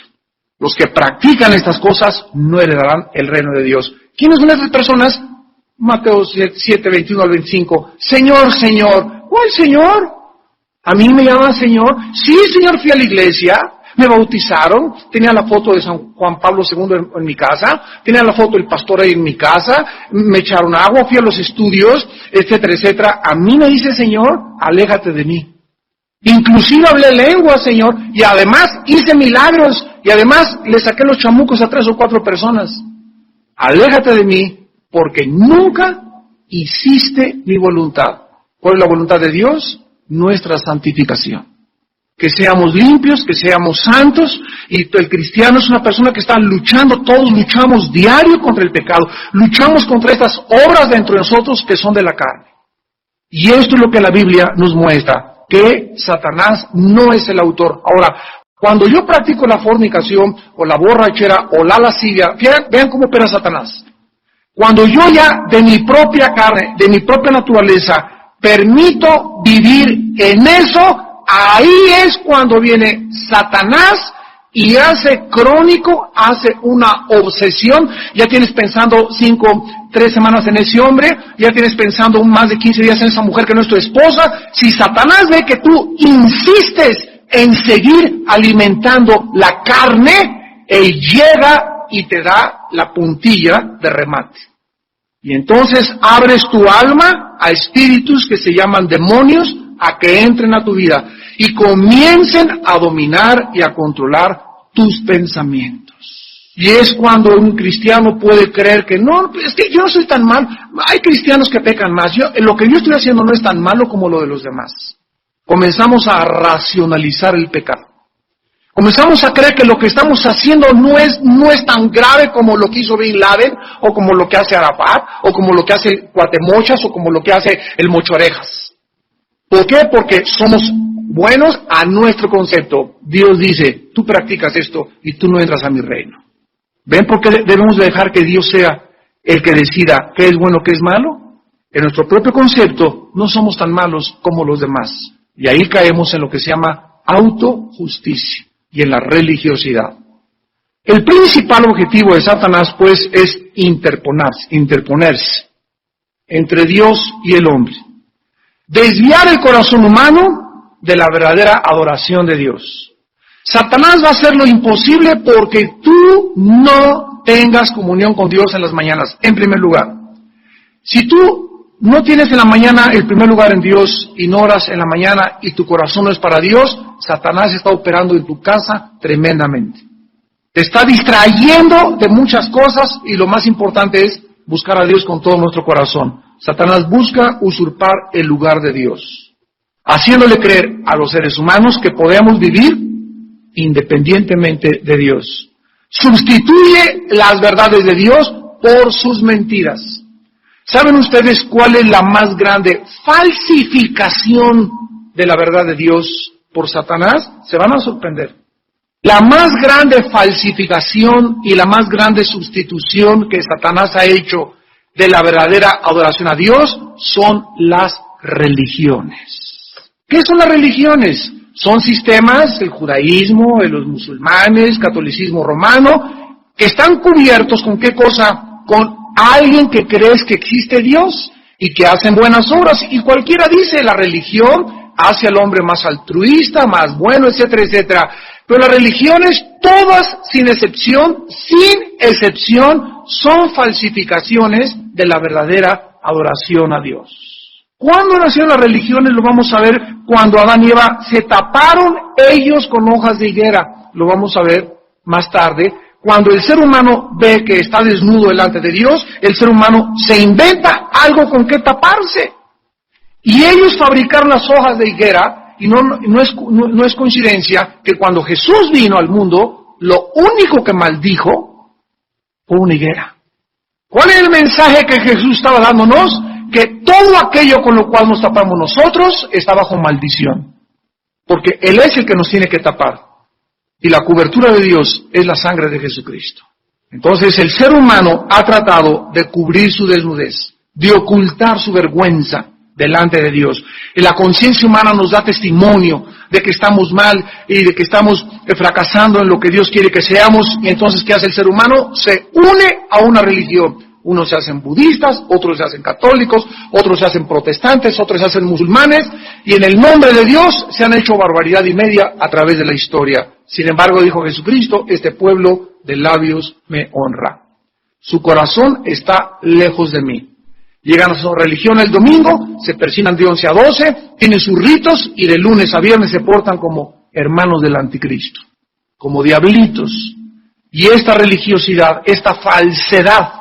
Los que practican estas cosas no heredarán el reino de Dios. ¿Quiénes son estas personas? Mateo 7, 21 al 25. Señor, Señor. ¿Cuál Señor? ¿A mí me llaman Señor? Sí, Señor, fui a la iglesia, me bautizaron, tenía la foto de San Juan Pablo II en mi casa, tenía la foto del pastor ahí en mi casa, me echaron agua, fui a los estudios, etcétera, etcétera. A mí me dice Señor, aléjate de mí. Inclusive hablé lengua, Señor, y además hice milagros, y además le saqué los chamucos a 3 o 4 personas. Aléjate de mí, porque nunca hiciste mi voluntad. ¿Cuál es la voluntad de Dios? Nuestra santificación. Que seamos limpios, que seamos santos, y el cristiano es una persona que está luchando, todos luchamos diario contra el pecado, luchamos contra estas obras dentro de nosotros que son de la carne. Y esto es lo que la Biblia nos muestra, que Satanás no es el autor. Ahora, cuando yo practico la fornicación, o la borrachera, o la lascivia, vean cómo opera Satanás. Cuando yo ya de mi propia carne, de mi propia naturaleza, permito vivir en eso, ahí es cuando viene Satanás y hace crónico, hace una obsesión. Ya tienes pensando 3 semanas en ese hombre, ya tienes pensando más de 15 días en esa mujer que no es tu esposa. Si Satanás ve que tú insistes en seguir alimentando la carne, él llega y te da la puntilla de remate. Y entonces abres tu alma a espíritus que se llaman demonios a que entren a tu vida y comiencen a dominar y a controlar tus pensamientos. Y es cuando un cristiano puede creer que no, es que yo no soy tan mal. Hay cristianos que pecan más. Lo que yo estoy haciendo no es tan malo como lo de los demás. Comenzamos a racionalizar el pecado. Comenzamos a creer que lo que estamos haciendo no es tan grave como lo que hizo Bin Laden, o como lo que hace Arafat, o como lo que hace el Cuatemochas, o como lo que hace el Mochorejas. ¿Por qué? Porque somos buenos a nuestro concepto. Dios dice, tú practicas esto y tú no entras a mi reino. ¿Ven por qué debemos dejar que Dios sea el que decida qué es bueno, qué es malo. En nuestro propio concepto no somos tan malos como los demás. Y ahí caemos en lo que se llama autojusticia y en la religiosidad. El principal objetivo de Satanás, pues, es interponerse entre Dios y el hombre. Desviar el corazón humano de la verdadera adoración de Dios. Satanás va a hacer lo imposible porque tú no tengas comunión con Dios en las mañanas, en primer lugar. Si tú no tienes en la mañana el primer lugar en Dios y no oras en la mañana y tu corazón no es para Dios, Satanás está operando en tu casa tremendamente. Te está distrayendo de muchas cosas y lo más importante es buscar a Dios con todo nuestro corazón. Satanás busca usurpar el lugar de Dios, haciéndole creer a los seres humanos que podemos vivir independientemente de Dios. Sustituye las verdades de Dios por sus mentiras. ¿Saben ustedes cuál es la más grande falsificación de la verdad de Dios por Satanás? Se van a sorprender. La más grande falsificación y la más grande sustitución que Satanás ha hecho de la verdadera adoración a Dios son las religiones. ¿Qué son las religiones? Son sistemas, el judaísmo, los musulmanes, catolicismo romano, que están cubiertos con ¿qué cosa? Con alguien que crees que existe Dios y que hacen buenas obras. Y cualquiera dice, la religión hace al hombre más altruista, más bueno, etcétera, etcétera. Pero las religiones, todas sin excepción, son falsificaciones de la verdadera adoración a Dios. ¿Cuándo nacieron las religiones? Lo vamos a ver cuando Adán y Eva se taparon ellos con hojas de higuera. Lo vamos a ver más tarde. Cuando el ser humano ve que está desnudo delante de Dios, el ser humano se inventa algo con que taparse. Y ellos fabricaron las hojas de higuera. Y no es coincidencia que cuando Jesús vino al mundo, lo único que maldijo fue una higuera. ¿Cuál es el mensaje que Jesús estaba dándonos? Que todo aquello con lo cual nos tapamos nosotros está bajo maldición. Porque Él es el que nos tiene que tapar. Y la cobertura de Dios es la sangre de Jesucristo. Entonces el ser humano ha tratado de cubrir su desnudez, de ocultar su vergüenza delante de Dios. Y la conciencia humana nos da testimonio de que estamos mal y de que estamos fracasando en lo que Dios quiere que seamos. Y entonces, ¿qué hace el ser humano? Se une a una religión. Unos se hacen budistas, otros se hacen católicos, otros se hacen protestantes, otros se hacen musulmanes. Y en el nombre de Dios se han hecho barbaridad y media a través de la historia. Sin embargo, dijo Jesucristo, este pueblo de labios me honra. Su corazón está lejos de mí. Llegan a su religión el domingo, se persignan de 11 a 12, tienen sus ritos y de lunes a viernes se portan como hermanos del anticristo, como diablitos. Y esta religiosidad, esta falsedad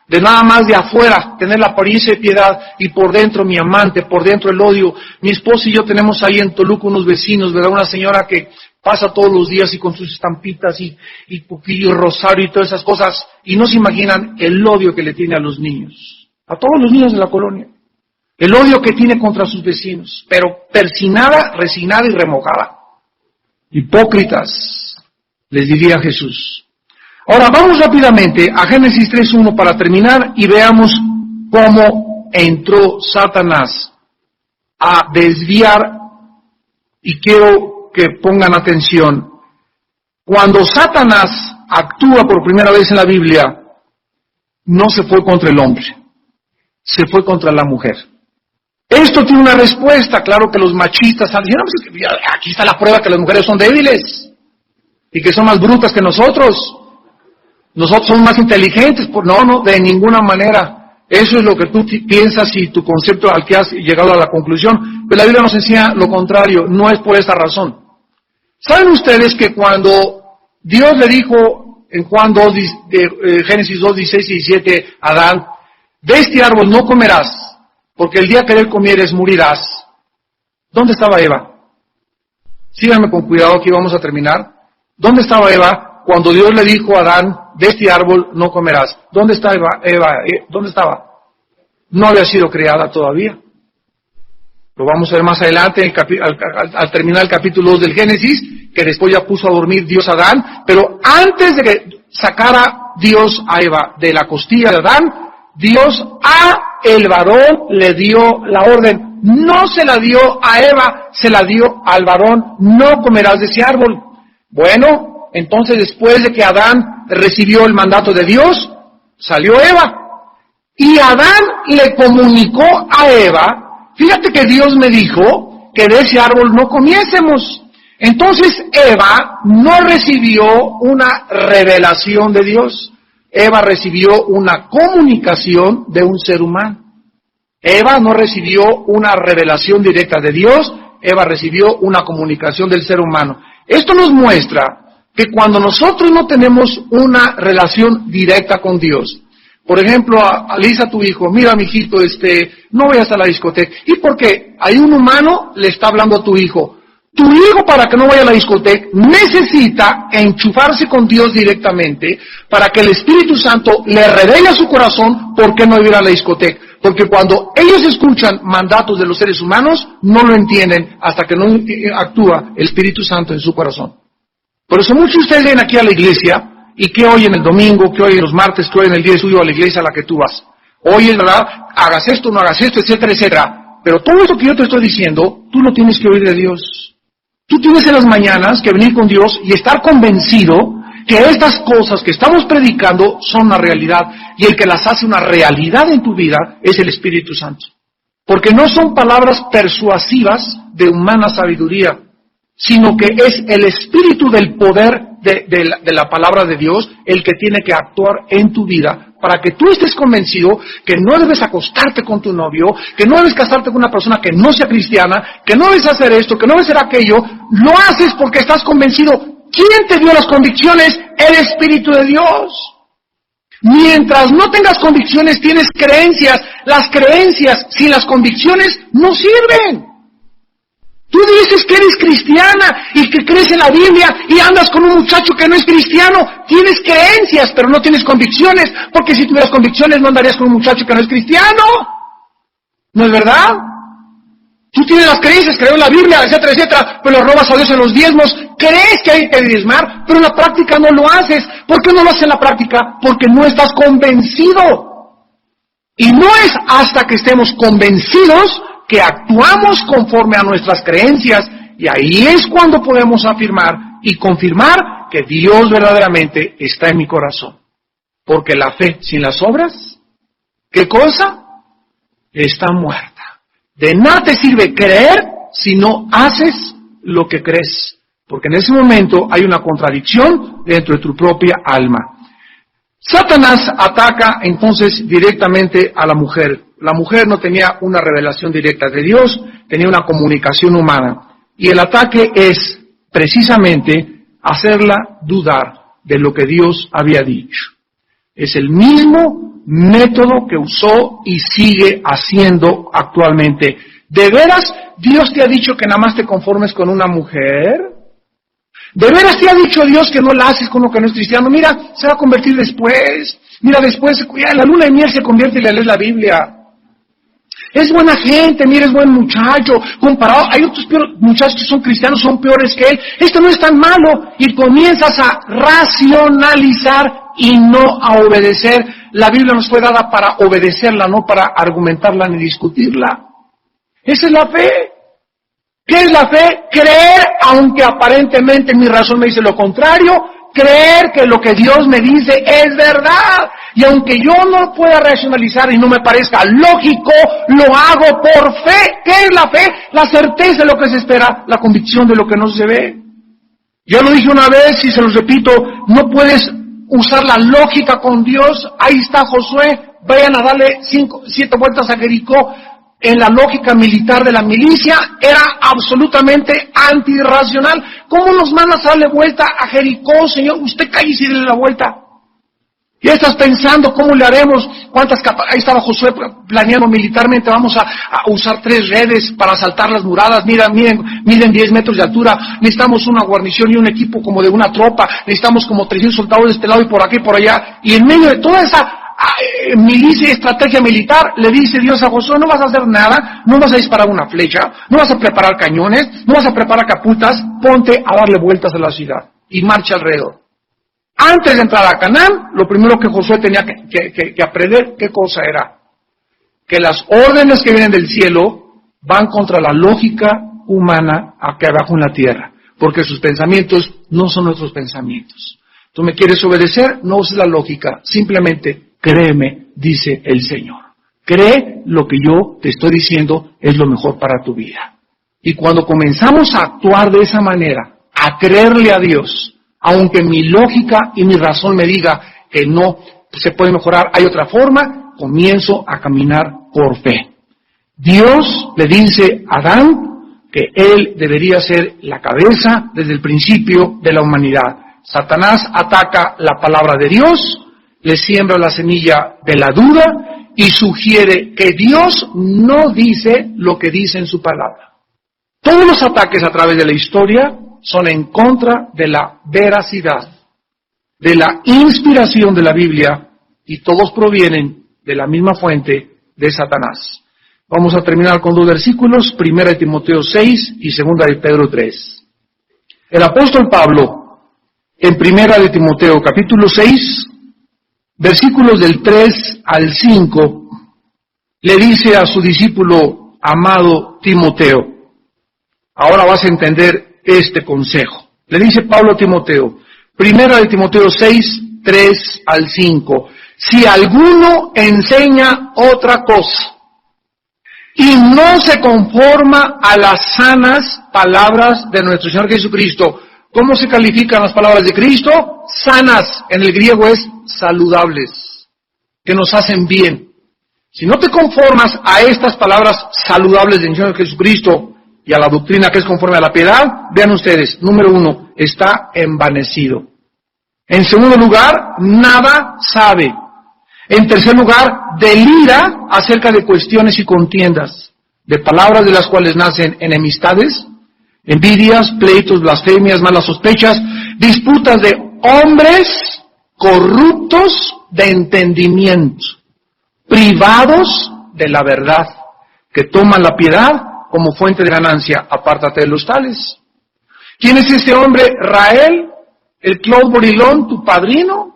de nada más de afuera, tener la apariencia de piedad y por dentro mi amante, por dentro el odio. Mi esposa y yo tenemos ahí en Toluca unos vecinos, ¿verdad? Una señora que pasa todos los días y con sus estampitas y rosario y todas esas cosas, y no se imaginan el odio que le tiene a los niños. A todos los niños de la colonia. El odio que tiene contra sus vecinos, pero persinada, resignada y remojada. Hipócritas, les diría Jesús. Ahora vamos rápidamente a Génesis 3:1 para terminar y veamos cómo entró Satanás a desviar, y quiero que pongan atención. Cuando Satanás actúa por primera vez en la Biblia, no se fue contra el hombre. Se fue contra la mujer. Esto tiene una respuesta. Claro que los machistas están diciendo, aquí está la prueba que las mujeres son débiles y que son más brutas que nosotros. Nosotros somos más inteligentes. No, de ninguna manera. Eso es lo que tú piensas y tu concepto al que has llegado a la conclusión. Pero la Biblia nos enseña lo contrario. No es por esta razón. ¿Saben ustedes que cuando Dios le dijo en Juan 2, Génesis 2, 16 y 17 a Adán, de este árbol no comerás, porque el día que de él comieres morirás? ¿Dónde estaba Eva? Síganme con cuidado, aquí vamos a terminar. ¿Dónde estaba Eva cuando Dios le dijo a Adán, de este árbol no comerás? ¿Dónde estaba Eva? ¿Dónde estaba? No había sido creada todavía. Lo vamos a ver más adelante al terminar el capítulo 2 del Génesis, que después ya puso a dormir Dios a Adán, pero antes de que sacara Dios a Eva de la costilla de Adán, Dios a el varón le dio la orden. No se la dio a Eva, se la dio al varón. No comerás de ese árbol. Bueno, entonces después de que Adán recibió el mandato de Dios, salió Eva. Y Adán le comunicó a Eva, fíjate que Dios me dijo que de ese árbol no comiésemos. Entonces Eva no recibió una revelación de Dios. Eva recibió una comunicación de un ser humano. Eva no recibió una revelación directa de Dios, Eva recibió una comunicación del ser humano. Esto nos muestra que cuando nosotros no tenemos una relación directa con Dios, por ejemplo, le dice a tu hijo, mira mijito, no vayas a la discoteca. ¿Y por qué? Hay un humano le está hablando a tu hijo. Tu hijo, para que no vaya a la discoteca, necesita enchufarse con Dios directamente para que el Espíritu Santo le revele a su corazón por qué no debe ir a la discoteca. Porque cuando ellos escuchan mandatos de los seres humanos, no lo entienden hasta que no actúa el Espíritu Santo en su corazón. Por eso muchos de ustedes vienen aquí a la iglesia y que oyen el domingo, que oyen los martes, que oyen el día de suyo a la iglesia a la que tú vas. Oyen, ¿verdad? Hagas esto, no hagas esto, etcétera, etcétera. Pero todo esto que yo te estoy diciendo, tú lo tienes que oír de Dios. Tú tienes en las mañanas que venir con Dios y estar convencido que estas cosas que estamos predicando son una realidad, y el que las hace una realidad en tu vida es el Espíritu Santo. Porque no son palabras persuasivas de humana sabiduría, sino que es el espíritu del poder de la palabra de Dios el que tiene que actuar en tu vida para que tú estés convencido que no debes acostarte con tu novio, que no debes casarte con una persona que no sea cristiana, que no debes hacer esto, que no debes hacer aquello. Lo haces porque estás convencido. ¿Quién te dio las convicciones? El Espíritu de Dios. Mientras no tengas convicciones, tienes creencias. Las creencias sin las convicciones no sirven. Tú dices que eres cristiana y que crees en la Biblia y andas con un muchacho que no es cristiano. Tienes creencias, pero no tienes convicciones, porque si tuvieras convicciones no andarías con un muchacho que no es cristiano. ¿No es verdad? Tú tienes las creencias, creo en la Biblia, etcétera, etcétera, pero le robas a Dios en los diezmos. Crees que hay que diezmar, pero en la práctica no lo haces. ¿Por qué no lo haces en la práctica? Porque no estás convencido. Y no es hasta que estemos convencidos que actuamos conforme a nuestras creencias, y ahí es cuando podemos afirmar y confirmar que Dios verdaderamente está en mi corazón. Porque la fe sin las obras, ¿qué cosa? Está muerta. De nada te sirve creer si no haces lo que crees, porque en ese momento hay una contradicción dentro de tu propia alma. Satanás ataca entonces directamente a la mujer. La mujer no tenía una revelación directa de Dios, tenía una comunicación humana. Y el ataque es precisamente hacerla dudar de lo que Dios había dicho. Es el mismo método que usó y sigue haciendo actualmente. ¿De veras Dios te ha dicho que nada más te conformes con una mujer? ¿De veras te ha dicho Dios que no la haces con lo que no es cristiano? Mira, se va a convertir después. Mira, después, en la luna de miel se convierte y le lees la Biblia. Es buena gente, mira, es buen muchacho. Comparado, hay otros muchachos que son cristianos, son peores que él. Esto no es tan malo. Y comienzas a racionalizar y no a obedecer. La Biblia nos fue dada para obedecerla, no para argumentarla ni discutirla. Esa es la fe. ¿Qué es la fe? Creer, aunque aparentemente mi razón me dice lo contrario. Creer que lo que Dios me dice es verdad. Y aunque yo no pueda racionalizar y no me parezca lógico, lo hago por fe. ¿Qué es la fe? La certeza de lo que se espera, la convicción de lo que no se ve. Yo lo dije una vez y se los repito, no puedes usar la lógica con Dios. Ahí está Josué, vayan a darle 7 vueltas a Jericó. En la lógica militar de la milicia era absolutamente antirracional. ¿Cómo nos mandas a darle vuelta a Jericó, Señor? Usted cállese y dele la vuelta. Ya estás pensando cómo le haremos, ahí estaba Josué planeando militarmente, vamos a usar 3 redes para saltar las muradas, miden 10 metros de altura, necesitamos una guarnición y un equipo como de una tropa, necesitamos como 300 soldados de este lado y por aquí y por allá, y en medio de toda esa milicia y estrategia militar, le dice Dios a Josué, no vas a hacer nada, no vas a disparar una flecha, no vas a preparar cañones, no vas a preparar catapultas, ponte a darle vueltas a la ciudad y marcha alrededor. Antes de entrar a Canaán, lo primero que Josué tenía que aprender, ¿qué cosa era? Que las órdenes que vienen del cielo van contra la lógica humana aquí abajo en la tierra, porque sus pensamientos no son nuestros pensamientos. ¿Tú me quieres obedecer? No uses la lógica, simplemente créeme, dice el Señor. Cree lo que yo te estoy diciendo es lo mejor para tu vida. Y cuando comenzamos a actuar de esa manera, a creerle a Dios, aunque mi lógica y mi razón me diga que no se puede mejorar, hay otra forma, comienzo a caminar por fe. Dios le dice a Adán que él debería ser la cabeza desde el principio de la humanidad. Satanás ataca la palabra de Dios, le siembra la semilla de la duda y sugiere que Dios no dice lo que dice en su palabra. Todos los ataques a través de la historia son en contra de la veracidad, de la inspiración de la Biblia, y todos provienen de la misma fuente de Satanás. Vamos a terminar con 2 versículos, 1 de Timoteo 6 y 2 de Pedro 3. El apóstol Pablo, en 1 de Timoteo capítulo 6, versículos del 3 al 5, le dice a su discípulo amado Timoteo, ahora vas a entender este consejo. Le dice Pablo a Timoteo, 1 de Timoteo 6, 3 al 5, si alguno enseña otra cosa y no se conforma a las sanas palabras de nuestro Señor Jesucristo, ¿cómo se califican las palabras de Cristo? Sanas, en el griego es saludables, que nos hacen bien. Si no te conformas a estas palabras saludables del Señor Jesucristo y a la doctrina que es conforme a la piedad, vean ustedes, número 1, está envanecido. En segundo lugar, nada sabe. En tercer lugar, delira acerca de cuestiones y contiendas, de palabras de las cuales nacen enemistades, envidias, pleitos, blasfemias, malas sospechas, disputas de hombres corruptos de entendimiento, privados de la verdad, que toman la piedad como fuente de ganancia. Apártate de los tales. ¿Quién es este hombre? Rael, el Claude Borilón, tu padrino,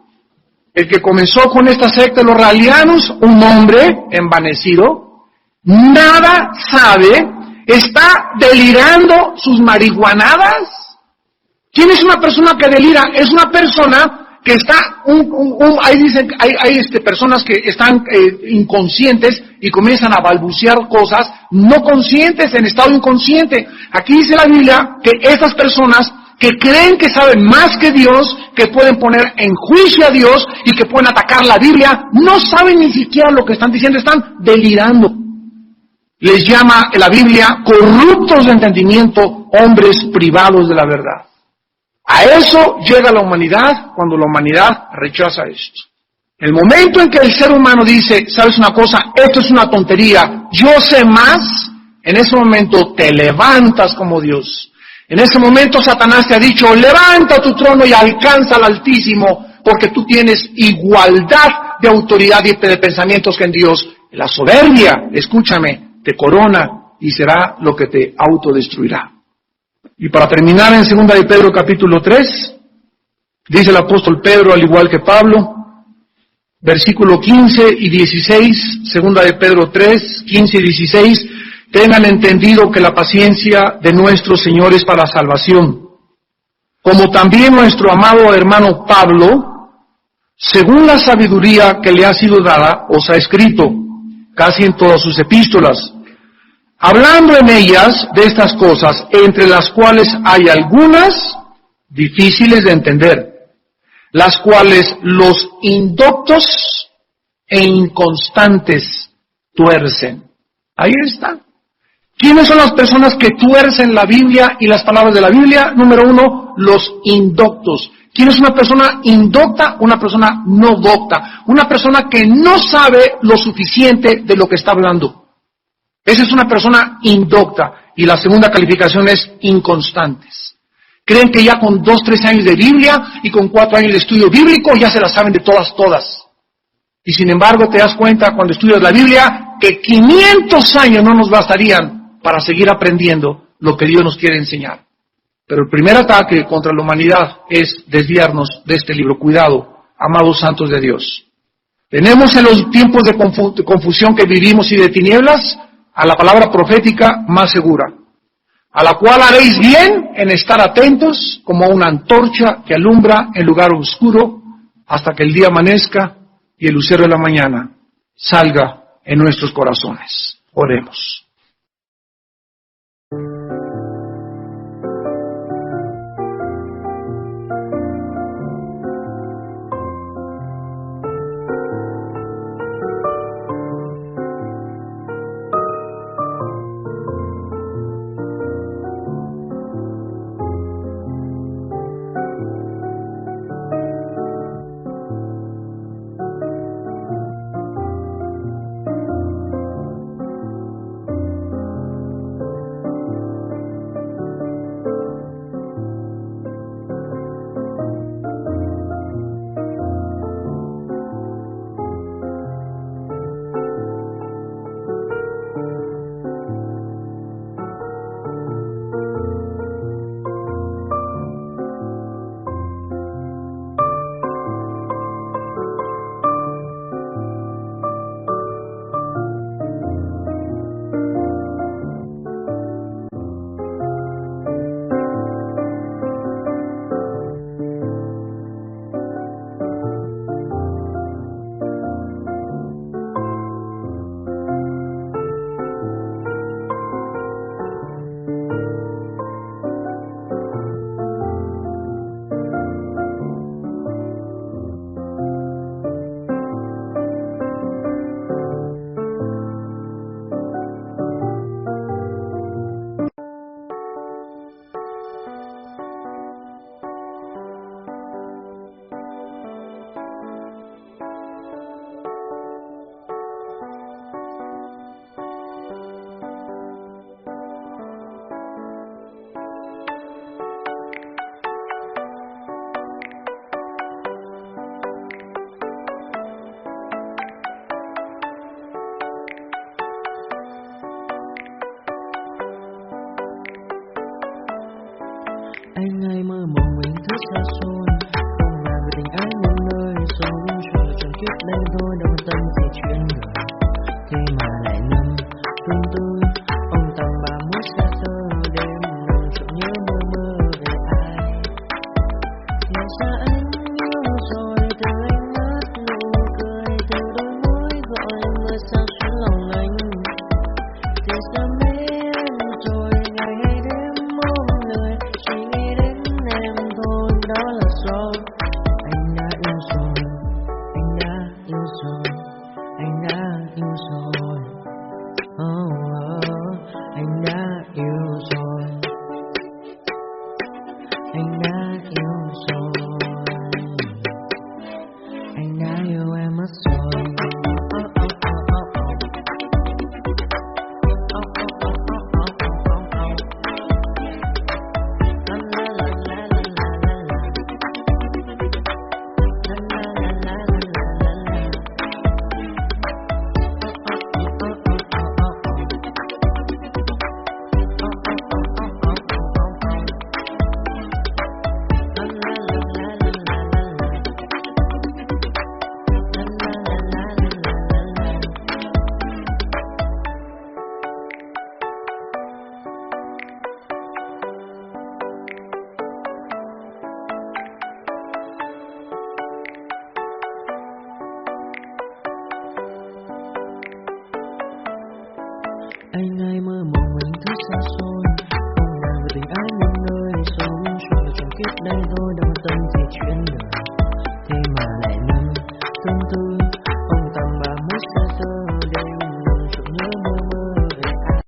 el que comenzó con esta secta de los raelianos, un hombre envanecido, nada sabe, está delirando sus marihuanadas. ¿Quién es una persona que delira? Es una persona que está, ahí dicen, hay personas que están inconscientes y comienzan a balbucear cosas no conscientes, en estado inconsciente. Aquí dice la Biblia que estas personas que creen que saben más que Dios, que pueden poner en juicio a Dios y que pueden atacar la Biblia, no saben ni siquiera lo que están diciendo, están delirando. Les llama la Biblia corruptos de entendimiento, hombres privados de la verdad. A eso llega la humanidad cuando la humanidad rechaza esto. El momento en que el ser humano dice, ¿sabes una cosa? Esto es una tontería, yo sé más, en ese momento te levantas como Dios. En ese momento Satanás te ha dicho, levanta tu trono y alcanza al Altísimo, porque tú tienes igualdad de autoridad y de pensamientos que en Dios. La soberbia, escúchame, te corona y será lo que te autodestruirá. Y para terminar, en 2 de Pedro capítulo 3, dice el apóstol Pedro, al igual que Pablo, versículo 15 y 16, 2 de Pedro 3, 15 y 16, tengan entendido que la paciencia de nuestro Señor es para salvación, como también nuestro amado hermano Pablo, según la sabiduría que le ha sido dada, os ha escrito, casi en todas sus epístolas, hablando en ellas de estas cosas, entre las cuales hay algunas difíciles de entender, las cuales los indoctos e inconstantes tuercen. Ahí está. ¿Quiénes son las personas que tuercen la Biblia y las palabras de la Biblia? Número 1, los indoctos. ¿Quién es una persona indocta? Una persona no docta. Una persona que no sabe lo suficiente de lo que está hablando. Esa es una persona indocta. Y la segunda calificación es inconstantes. Creen que ya con 2, 3 años de Biblia y con 4 años de estudio bíblico ya se la saben de todas. Y sin embargo te das cuenta cuando estudias la Biblia que 500 años no nos bastarían para seguir aprendiendo lo que Dios nos quiere enseñar. Pero el primer ataque contra la humanidad es desviarnos de este libro. Cuidado, amados santos de Dios. Tenemos en los tiempos de confusión que vivimos y de tinieblas a la palabra profética más segura, a la cual haréis bien en estar atentos como una antorcha que alumbra en lugar oscuro hasta que el día amanezca y el lucero de la mañana salga en nuestros corazones. Oremos. Anh hay mơ mộng mình thức xa xôi, không làm về tình ái những nơi sống trôi trong kiếp đây thôi đâu quan tâm gì chuyện người. Thế mà lại nằm tương tư, ông tầm bà mút xa xơ đêm nằm trộm nhớ mơ mơ về ai. Nhận ra anh yêu rồi từ ánh mắt nụ cười, từ đôi môi gọi người sao xuyến lòng anh. Thì sao mê anh rồi ngày hay đêm mong người, chỉ nghĩ đến em thôi đó là do anh đã yêu rồi, anh đã yêu rồi, anh đã yêu rồi, anh đã yêu rồi, anh đã yêu rồi, anh đã yêu em mất rồi. Anh hay mơ mộng mình thức xa xôi, không làm về tình ái những nơi sống trôi trong kiếp đây thôi đâu quan tâm gì chuyện đời. Thế mà lại nằm tương tư, ông tầm bà mút xa xơ đêm nằm trộm nhớ mơ mơ về ai.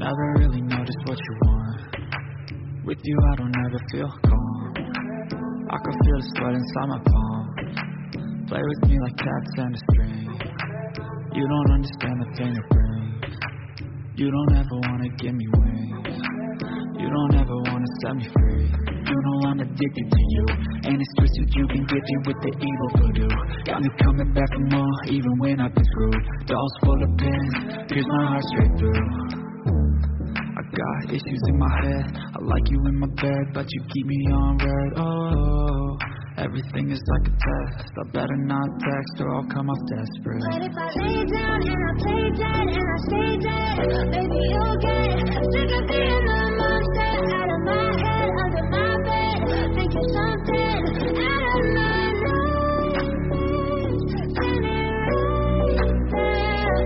Never really know just what you want. With you I don't ever feel calm. I can feel the sweat inside my palm. Play with me like cats and a string. You don't understand the pain it brings. You don't ever wanna give me wings. You don't ever wanna set me free. You know I'm addicted to you, and it's twisted you been gifted with the evil voodoo. Got me coming back for more, even when I've been screwed. Dolls full of pins, pierce my heart straight through. I got issues in my head, I like you in my bed, but you keep me on red. Oh, everything is like a test. I better not text or I'll come off desperate. But if I lay down and I play dead and I stay dead, baby you'll get sick of being the monster out of my head, under my bed, thinking something out of my nightmares, standing right there.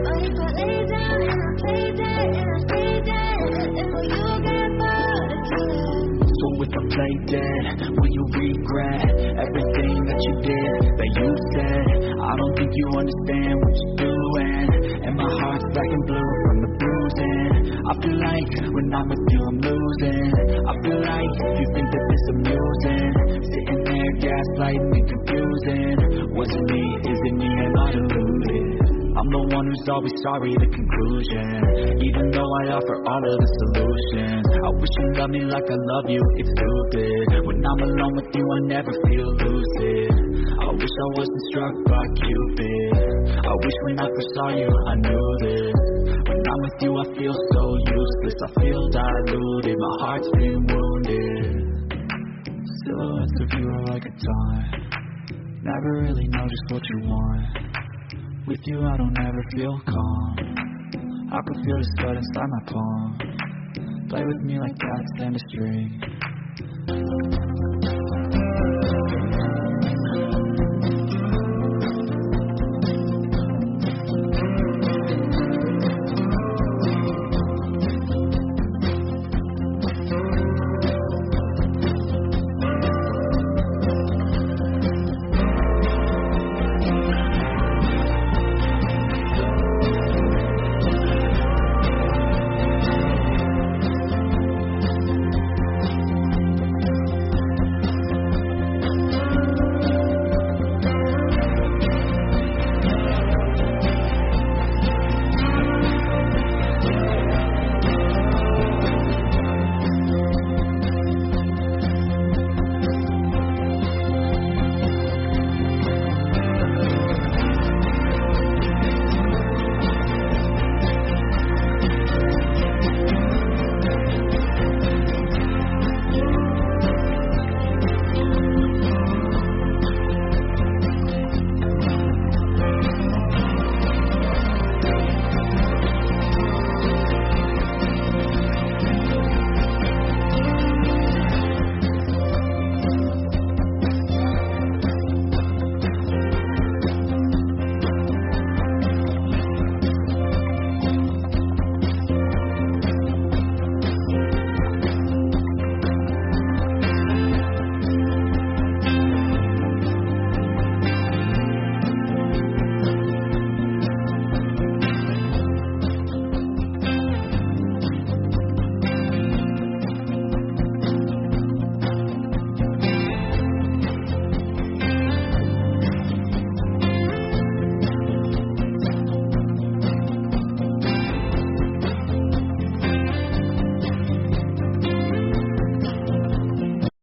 But if I lay down and I play dead and I stay dead, then will you get bored again? So if I play dead, will you regret everything that you did, that you said? I don't think you understand what you're doing, and my heart's black and blue from the bruising. I feel like when I'm with you I'm losing. I feel like you think that this amusing, sitting there gaslighting and confusing. Was it me, is it me, am I deluded? I'm the one who's always sorry, the conclusion, even though I offer all of the solutions. I wish you loved me like I love you, it's stupid. When I'm alone with you I never feel lucid. I wish I wasn't struck by Cupid. I wish when I first saw you I knew this. When I'm with you I feel so useless, I feel diluted, my heart's been wounded. Silhouettes of you are like a taunt. Never really know just what you want. With you I don't ever feel calm. I can feel the sweat inside my palm. Play with me like cats and a string.